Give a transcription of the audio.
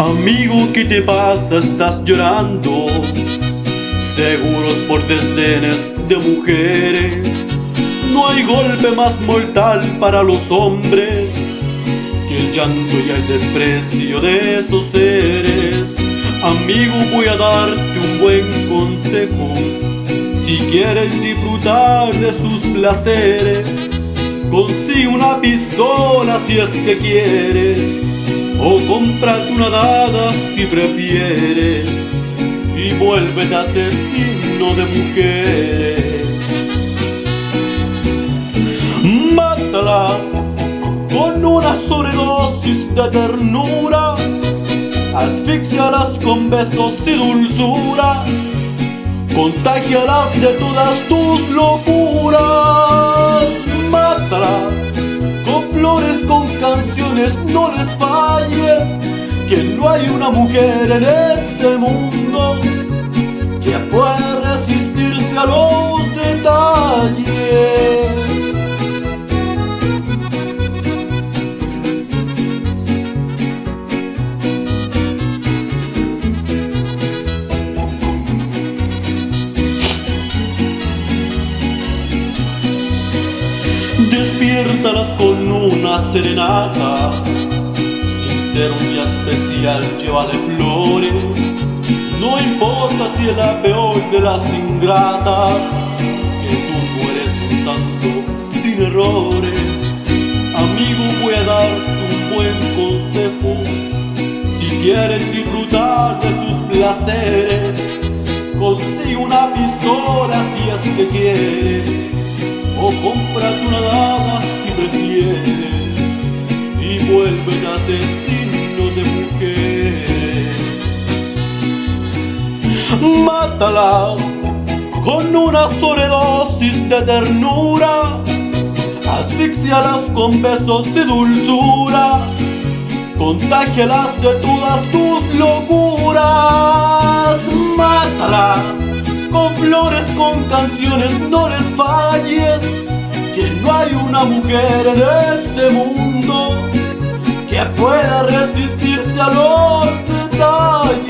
Amigo, ¿qué te pasa? Estás llorando, seguros por desdenes de mujeres. No hay golpe más mortal para los hombres que el llanto y el desprecio de esos seres. Amigo, voy a darte un buen consejo. Si quieres disfrutar de sus placeres, consigue una pistola si es que quieres, o cómprate una daga si prefieres, y vuélvete asesino de mujeres. Mátalas con una sobredosis de ternura, asfixialas con besos y dulzura, contágialas de todas tus locuras. Mátalas con flores, con canciones, no les falles, que no hay una mujer en este mundo que pueda resistirse a los detalles. Despiértalas con una serenata, sin ser un día especial, llévale flores. No importa si es la peor de las ingratas, que tú no eres un santo sin errores. Amigo, voy a darte un buen consejo. Si quieres disfrutar de sus placeres, consigue una pistola si es que quieres, o cómprate una daga si prefieres, y vuélvete asesino de mujeres. Mátalas con una sobredosis de ternura, asfixialas con besos de dulzura, contágialas de todas tus locuras. Mátalas con flores, con canciones, no les falles, que no hay una mujer en este mundo que pueda resistirse a los detalles.